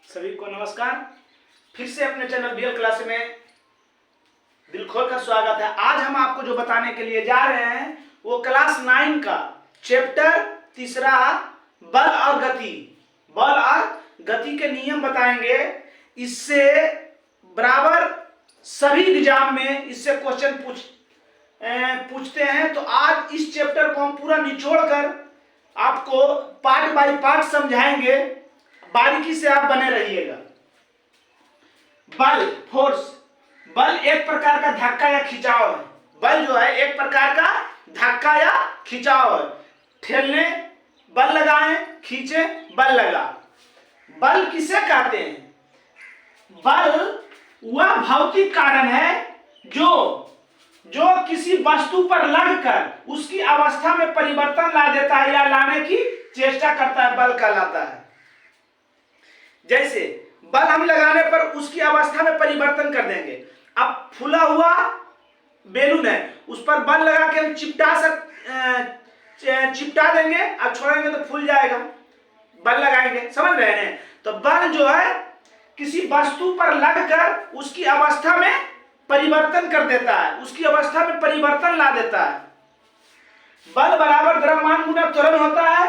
सभी को नमस्कार। फिर से अपने चैनल बीएल क्लास में दिल खोलकर स्वागत है। आज हम आपको जो बताने के लिए जा रहे हैं वो क्लास 9 का चैप्टर 3 बल और गति। बल और गति के नियम बताएंगे। इससे बराबर सभी एग्जाम में इससे क्वेश्चन पूछते हैं। तो आज इस चैप्टर को हम पूरा निचोड़ कर आपको पार्ट बाय पार्ट समझाएंगे। बारीकी से आप बने रहिएगा। बल, फोर्स। बल एक प्रकार का धक्का या खिंचाव है। बल जो है एक प्रकार का धक्का या खिंचाव है। ठेलने बल लगाएं, खींचे बल लगा। बल किसे कहते हैं? बल वह भौतिक कारण है जो किसी वस्तु पर लगकर उसकी अवस्था में परिवर्तन ला देता है या लाने की चेष्टा करता है, बल कहलाता है। जैसे बल हम लगाने पर उसकी अवस्था में परिवर्तन कर देंगे। अब फूला हुआ बेलून है, उस पर बल लगा के हम चिपटा देंगे और छोड़ेंगे तो फूल जाएगा। बल लगाएंगे, समझ रहे हैं? तो बल जो है किसी वस्तु पर लगकर उसकी अवस्था में परिवर्तन कर देता है, उसकी अवस्था में परिवर्तन ला देता है। बल बराबर द्रव्यमान गुना त्वरण होता है,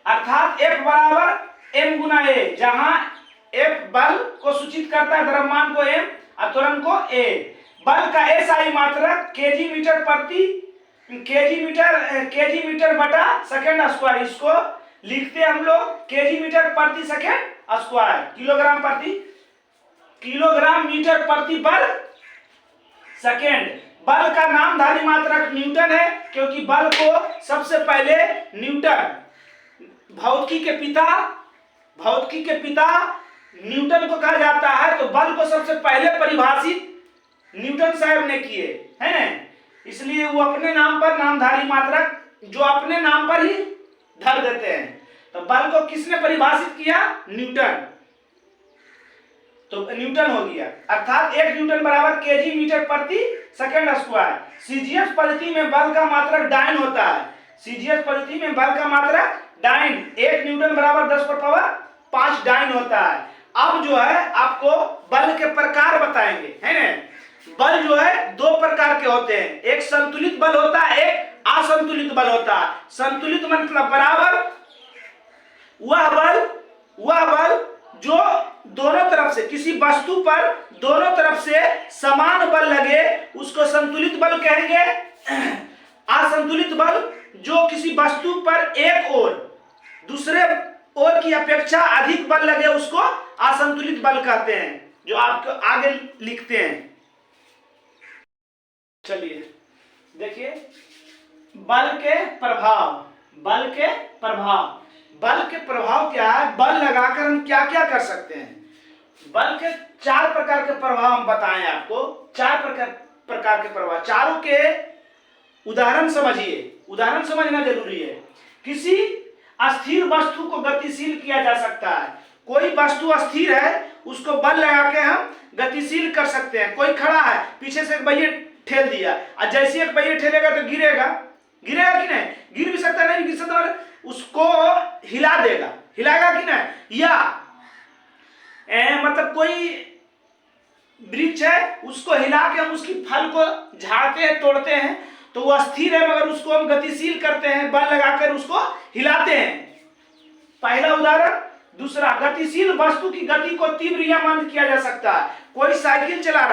अर्थात F बराबर m गुना a, जहां F बल को सूचित करता है, द्रव्यमान को m और त्वरण को a। बल का SI मात्रक केजी मीटर बटा सेकेंड स्क्वायर। इसको लिखते हम लोग केजी मीटर प्रति सेकेंड स्क्वायर, किलोग्राम मीटर प्रति वर्ग सेकेंड। बल का नामधारी मात्रक न्यूटन है, क्योंकि बल को सबसे पहले न्यूटन, भौतिकी के पिता न्यूटन को कहा जाता है। तो बल को सबसे पहले परिभाषित न्यूटन साहब ने किए हैं, इसलिए वो अपने नाम पर नामधारी मात्रक जो अपने नाम पर ही धर देते हैं। तो बल को किसने परिभाषित किया? न्यूटन। तो न्यूटन हो गया, अर्थात 1 न्यूटन बराबर केजी मीटर प्रति सेकेंड स्क्वायर। सीजीएस पद्धति में बल का मात्रक डाइन होता है। सीजीएस पद्धति में बल का मात्रक डाइन, 1 न्यूटन बराबर 10⁵ डाइन होता है। अब जो है आपको बल के प्रकार बताएंगे, है ना? बल जो है 2 प्रकार के होते हैं, एक संतुलित बल होता है, एक असंतुलित बल होता है। संतुलित मतलब बराबर वह बल जो दोनों तरफ से, किसी वस्तु पर दोनों तरफ से समान बल लगे, उसको संतुलित बल कहेंगे। असंतुलित बल जो किसी वस्तु पर एक ओर दूसरे ओर की अपेक्षा अधिक बल लगे, उसको असंतुलित बल कहते हैं, जो आपको आगे लिखते हैं। चलिए देखिए बल के प्रभाव क्या है? बल लगाकर हम क्या क्या कर सकते हैं? बल के 4 प्रकार के प्रभाव हम बताएं आपको। 4 प्रकार के प्रभाव, चारों के उदाहरण समझिए। उदाहरण समझना जरूरी है। किसी अस्थिर वस्तु को गतिशील किया जा सकता है। कोई वस्तु अस्थिर है, उसको बल लगा के हम गतिशील कर सकते हैं। कोई खड़ा है, पीछे से एक पहिया ठेल दिया, और जैसे एक पहिया ठेलेगा तो गिरेगा कि नहीं? गिर भी सकता, नहीं गिर सकता, उसको हिला देगा, हिलाएगा कि नहीं? या मतलब कोई वृक्ष है, उसको हिला के हम उसकी फल को झाड़ते हैं, तोड़ते हैं, तो वो अस्थिर है, मगर उसको हम गतिशील करते हैं, बल लगाकर उसको हिलाते हैं। पहला उदाहरण। दूसरा, गतिशील वस्तु की गति को तीव्र या मंद किया जा सकता है। कोई साइकिल चला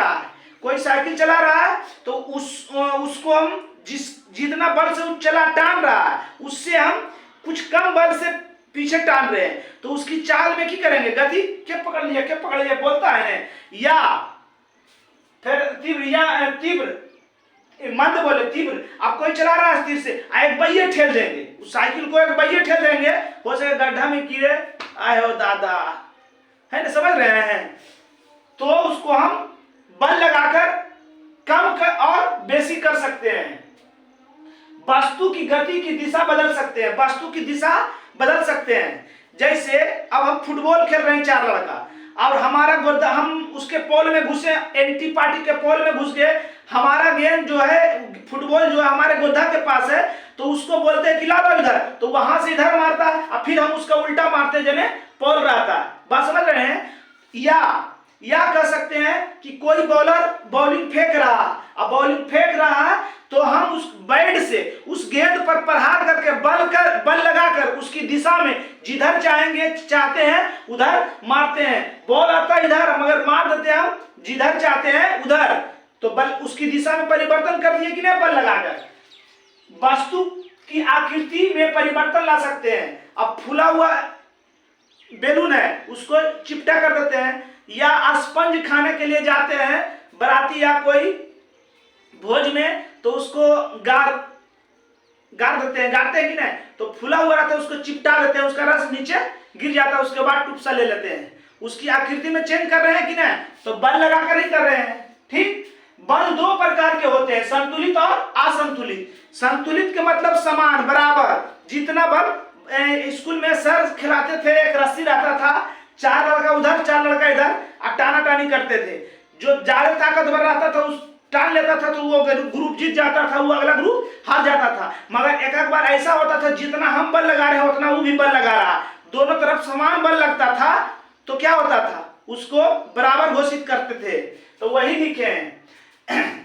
रहा है, तो उसको हम जितना बल से टान रहा है, उससे हम कुछ कम बल से पीछे टान रहे हैं, तो उसकी चाल में क्या करेंगे? गति क्या पकड़ लिया बोलता है ना। या फिर तीव्र मंद बोले तीव्र। अब कोई चला रहा है स्थिर से, एक पहिए ठेल देंगे, उस साइकिल को एक पहिए ठेल देंगे, हो सके गड्ढा में कीड़े आए हो दादा, है ना? समझ रहे हैं? तो उसको हम बल लगाकर कम और बेसी कर सकते हैं। वस्तु की गति की दिशा बदल सकते हैं। जैसे अब हम फुटबॉल खेल रहे हैं, 4 लड़का, और हमारा गोदा, हम उसके पोल में घुसे, एंटी पार्टी के पोल में घुस गए, हमारा गेंद जो है, फुटबॉल जो है हमारे गोदा के पास है, तो उसको बोलते हैं कि ला लो इधर, तो वहां से इधर मारता है, और फिर हम उसका उल्टा मारते जने पोल रहता है। बात समझ रहे हैं। या कह सकते हैं कि कोई बॉलर बॉलिंग फेंक रहा, अब बॉलिंग फेंक रहा है तो हम उस बैट से उस गेंद पर प्रहार करके बल लगाकर उसकी दिशा में जिधर चाहते हैं उधर मारते हैं। बॉल आता है इधर, मगर मार देते हैं हम जिधर चाहते हैं उधर, तो बल उसकी दिशा में परिवर्तन कर दिए कि नहीं, बल लगाकर वस्तु की आकृति में परिवर्तन ला सकते हैं। अब फूला हुआ बैलून है उसको चिपटा कर देते हैं, या स्पंज खाने के लिए जाते हैं बराती या कोई भोज में, तो उसको गाड़ते हैं कि नहीं, तो फूला हुआ रहता है उसको चिपटा देते हैं, उसका रस नीचे गिर जाता है, उसके बाद टुपसा ले लेते हैं, उसकी आकृति में चेंज कर रहे हैं कि नहीं, तो बल लगाकर ही कर रहे हैं। ठीक, बल दो प्रकार के होते हैं, संतुलित और असंतुलित। संतुलित के मतलब समान बराबर, जितना बल स्कूल में सर खिलाते थे, एक रस्सी रहता था, 4 लड़का उधर 4 लड़का इधर टाना टानी करते थे, जो ज्यादा ताकतवर रहता था उस टान लेता था तो वो ग्रुप जीत जाता था, वो अगला ग्रुप हार जाता था। मगर एक बार ऐसा होता था जितना हम बल लगा रहे हैं उतना वो भी बल लगा रहा, दोनों तरफ समान बल लगता था, तो क्या होता था, उसको बराबर घोषित करते थे। तो वही लिखे हैं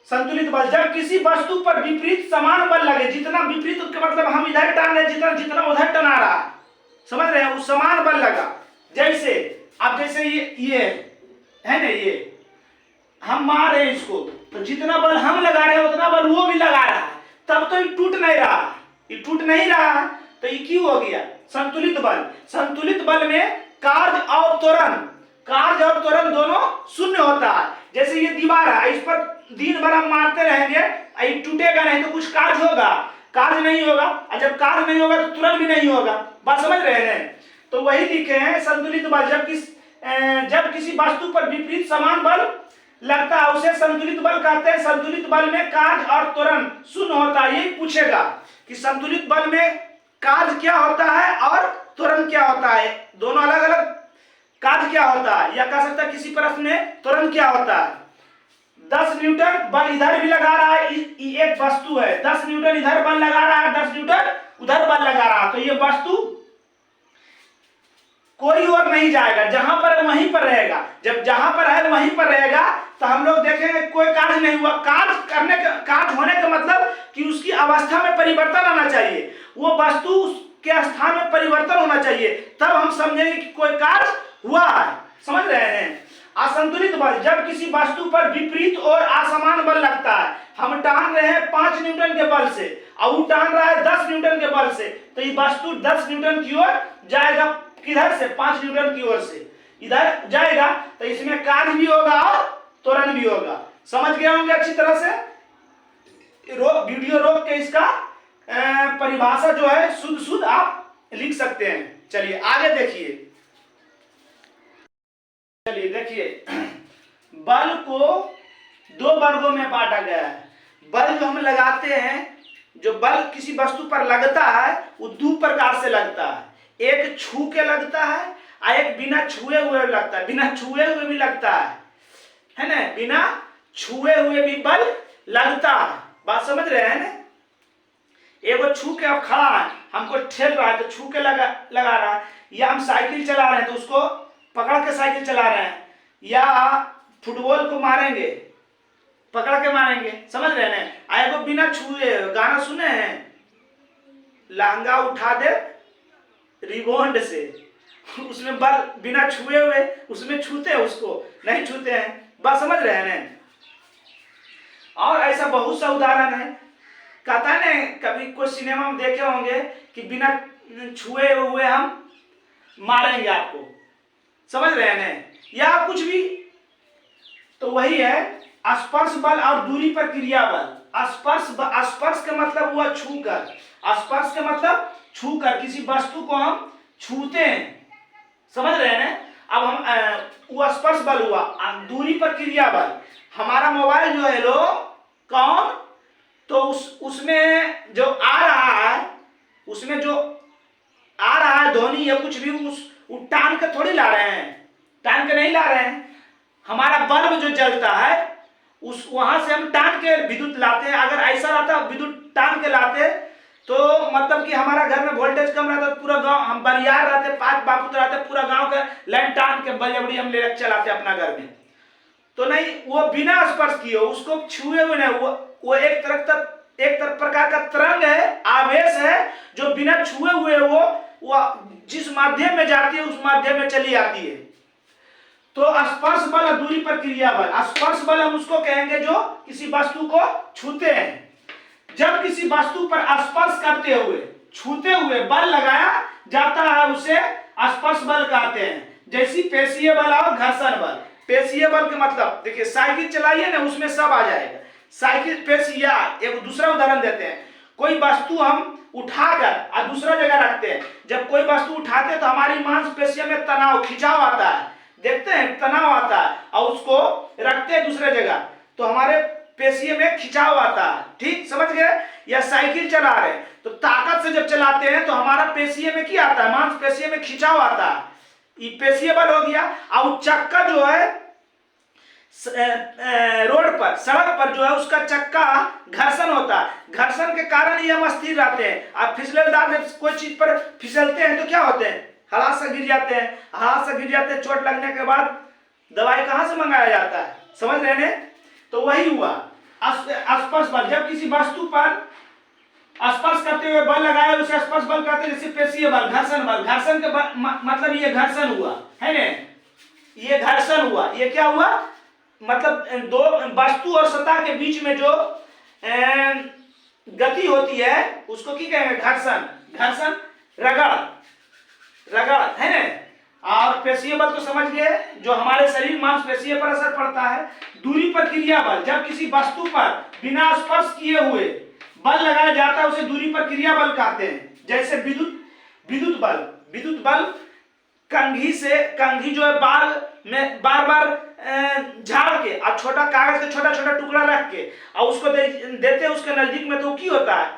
संतुलित बल, जब किसी वस्तु पर विपरीत समान बल लगे, जितना विपरीत उसका मतलब हम इधर टान रहे जितना उधर टना रहा, समझ रहे हैं, वो समान बल लगा। जैसे अब जैसे ये है ना, ये हम मार रहे हैं इसको, तो जितना बल हम लगा रहे हैं उतना बल वो भी लगा रहा है, तब तो ये टूट नहीं रहा, तो ये क्यों हो गया, संतुलित बल। संतुलित बल में कार्य और त्वरण दोनों शून्य होता है। जैसे ये दीवार है, इस पर दिन भर हम मारते रहेंगे, ये टूटेगा नहीं तो कुछ कार्य नहीं होगा, और जब कार्य नहीं होगा तो तुरंत भी नहीं होगा। बात समझ रहे हैं। तो वही लिखे हैं संतुलित बल, जब किसी वस्तु पर विपरीत समान बल लगता है उसे संतुलित बल कहते हैं। संतुलित बल में कार्य और त्वरण शून्य होता है। यही पूछेगा कि संतुलित बल में कार्य क्या होता है और त्वरण क्या होता है, दोनों अलग अलग कार्य क्या होता है, या कह सकता है किसी प्रश्न में त्वरण क्या होता है। 10 न्यूटन बल इधर भी लगा रहा है, एक वस्तु है, 10 न्यूटन इधर बल लगा रहा है, 10 न्यूटन उधर बल लगा रहा है, तो ये वस्तु कोई और नहीं जाएगा, जहां पर वहीं पर रहेगा। जब जहां पर है वहीं पर रहेगा, तो हम लोग देखेंगे कोई कार्य नहीं हुआ। कार्य होने का मतलब कि उसकी अवस्था में परिवर्तन आना चाहिए, वो वस्तु के स्थान में परिवर्तन होना चाहिए, तब हम समझेंगे कि कोई कार्य हुआ है। समझ रहे हैं। असंतुलित बल, जब किसी वस्तु पर विपरीत और असमान बल लगता है, हम टान रहे हैं 5 न्यूटन के बल से और वो टान रहा है 10 न्यूटन के बल से, तो ये वस्तु 10 न्यूटन की ओर जाएगा, किधर से, 5 न्यूटन की ओर से इधर जाएगा, तो इसमें कार्य भी होगा और त्वरण भी होगा। समझ गए होंगे अच्छी तरह से। वीडियो रोक के इसका परिभाषा जो है शुद्ध आप लिख सकते हैं। चलिए आगे देखिए, बल को 2 वर्गों में बांटा गया है। बल जो हम लगाते हैं, जो बल किसी वस्तु पर लगता है वो 2 प्रकार से लगता है, एक छू के लगता है और एक बिना छुए हुए लगता है। बिना छुए हुए भी लगता है ना, बिना छुए हुए भी बल लगता है। बात समझ रहे हैं ना। एगो छू के अब खड़ा है, हमको ठेल रहा है तो छू के लगा रहा है, या हम साइकिल चला रहे हैं तो उसको पकड़ के साइकिल चला रहे हैं, या फुटबॉल को मारेंगे पकड़ के मारेंगे, समझ रहे हैं। एगो बिना छुए, गाना सुने हैं, लहंगा उठा दे रिबोंड से, उसमें बल बिना छुए हुए, उसमें छूते हैं, उसको नहीं छूते हैं। बात समझ रहे हैं। और ऐसा बहुत सा उदाहरण है, कहता है ना, कभी कोई सिनेमा में देखे होंगे कि बिना छुए हुए हम मारेंगे आपको, समझ रहे हैं, या कुछ भी। तो वही है स्पर्श बल और दूरी पर क्रिया बल। स्पर्श का मतलब हुआ छूकर, स्पर्श का मतलब छूकर किसी वस्तु को हम छूते हैं, समझ रहे हैं। अब हम वो स्पर्श बल हुआ। दूरी पर क्रिया बल, हमारा मोबाइल जो है कौन, तो उसमें जो आ रहा है ध्वनि या कुछ भी, उस टान के थोड़ी ला रहे हैं, टान के नहीं ला रहे हैं। हमारा बल्ब जो जलता है वहां से हम टान के विद्युत लाते हैं। अगर ऐसा रहता विद्युत टान के लाते तो मतलब कि हमारा घर में वोल्टेज कम रहता तो पूरा गांव, हम बरियार रहते, 5 बापूत रहते, पूरा गांव का लाइन टान के बजबड़ी हम ले चलाते अपना घर में। तो नहीं, वो बिना स्पर्श किए, उसको छुए हुए नहीं, वो एक तरफ प्रकार का तरंग है, आवेश है, जो बिना छुए हुए वो जिस माध्यम में जाती है उस माध्यम में चली आती है। तो स्पर्श बल और दूरी पर क्रिया बल। स्पर्श बल हम उसको कहेंगे जो किसी वस्तु को छूते हैं। जब किसी वस्तु पर स्पर्श करते हुए, छूते हुए बल लगाया जाता है उसे स्पर्श बल कहते हैं। जैसी पेशीय बल और घर्षण बल। पेशीय बल के मतलब देखिए, साइकिल चलाइए ना, उसमें सब आ जाएगा। साइकिल पेशीय। एक दूसरा उदाहरण देते हैं, कोई वस्तु हम उठाकर और दूसरा जगह रखते हैं। जब कोई वस्तु उठाते हैं तो हमारी मांसपेशियों में तनाव, खिंचाव आता है, देखते हैं तनाव आता है, और उसको रखते हैं दूसरे जगह तो हमारे पेशियों में खिंचाव आता है। ठीक समझ गए? या साइकिल चला रहे तो ताकत से जब चलाते हैं तो हमारा पेशियों में क्या आता है, मांसपेशियों में खिंचाव आता है, ये पेशीय बल हो गया। और चक्का जो है रोड पर, सड़क पर जो है उसका चक्का घर्षण होता है। घर्षण के कारण ही हम स्थिर रहते हैं। आप फिसलनदार में कोई चीज पर फिसलते हैं तो क्या होते हैं, हाथ से गिर जाते हैं, हाथ से गिर जाते हैं। चोट लगने के बाद दवाई कहां से मंगाया जाता है, समझ रहे हैं? तो वही हुआ स्पर्श बल। जब किसी वस्तु पर स्पर्श करते हुए बल लगाया उसे स्पर्श बल कहते हैं। जैसे पेशीय बल, घर्षण बल। घर्षण के मतलब ये घर्षण हुआ है ना, ये घर्षण हुआ। ये क्या हुआ, मतलब दो वस्तु और सतह के बीच में जो गति होती है उसको क्या कहेंगे, घर्षण। घर्षण रगड़ है ना। और पेशीय बल तो समझ गए, जो हमारे शरीर मांसपेशियों पर असर पड़ता है। दूरी पर क्रिया बल। जब किसी वस्तु पर बिना स्पर्श किए हुए बल लगाया जाता है उसे दूरी पर क्रिया बल कहते हैं। जैसे विद्युत बल। विद्युत बल कंघी जो है बाल में बार बार झाड़ के और छोटा कागज का छोटा छोटा टुकड़ा रख के और उसको देते हैं उसके नजदीक में, तो क्या होता है,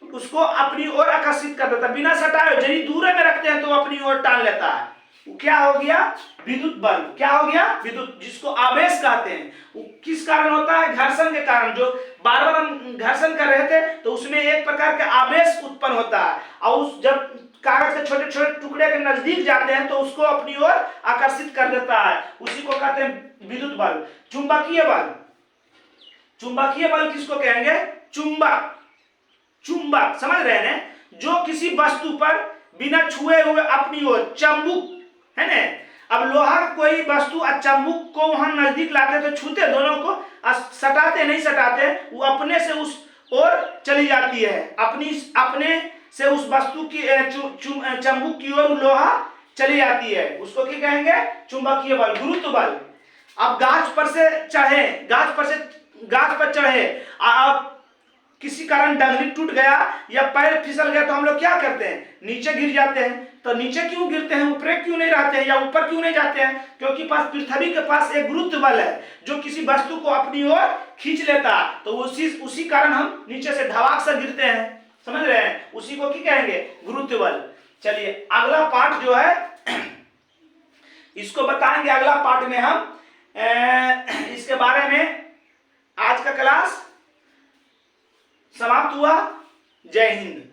उसको अपनी ओर आकर्षित कर देता है। बिना सटाए यदि दूर में रखते हैं तो अपनी ओर टान लेता है। वो क्या हो गया, विद्युत बल। क्या हो गया, विद्युत, जिसको आवेश कहते हैं। वो किस कारण होता है, घर्षण के कारण। जो बार बार हम घर्षण कर रहे थे तो उसमें एक प्रकार का आवेश उत्पन्न होता है, और उस जब कागज के छोटे छोटे टुकड़े के नजदीक जाते हैं तो उसको अपनी ओर आकर्षित कर देता है। उसी को कहते हैं विद्युत बल। चुंबकीय बल। चुंबकीय बल किसको कहेंगे, चुंबक। चुंबक समझ रहे हैं, जो किसी वस्तु पर बिना छुए हुए अपनी ओर, चुंबक है ना। अब लोहा का कोई वस्तु चुंबक को वहां नजदीक लाते तो छूते, दोनों को सटाते नहीं सटाते, वो अपने से उस ओर चली जाती है। अपने से उस वस्तु की चुंबक की ओर लोहा चली जाती है, उसको क्या कहेंगे, चुंबकीय बल। गुरुत्व बल। अब गाछ पर चढ़े अब किसी कारण डंगली टूट गया या पैर फिसल गया तो हम लोग क्या करते हैं, नीचे गिर जाते हैं। तो नीचे क्यों गिरते हैं, ऊपर क्यों नहीं रहते हैं या ऊपर क्यों नहीं जाते हैं, क्योंकि पृथ्वी के पास एक गुरुत्व बल है जो किसी वस्तु को अपनी ओर खींच लेता। तो उसी कारण हम नीचे से धड़ाक से गिरते हैं, समझ रहे हैं, उसी को क्या कहेंगे, गुरुत्व बल। चलिए अगला पार्ट जो है इसको बताएंगे अगला पार्ट में हम इसके बारे में। आज का क्लास समाप्त हुआ। जय हिंद।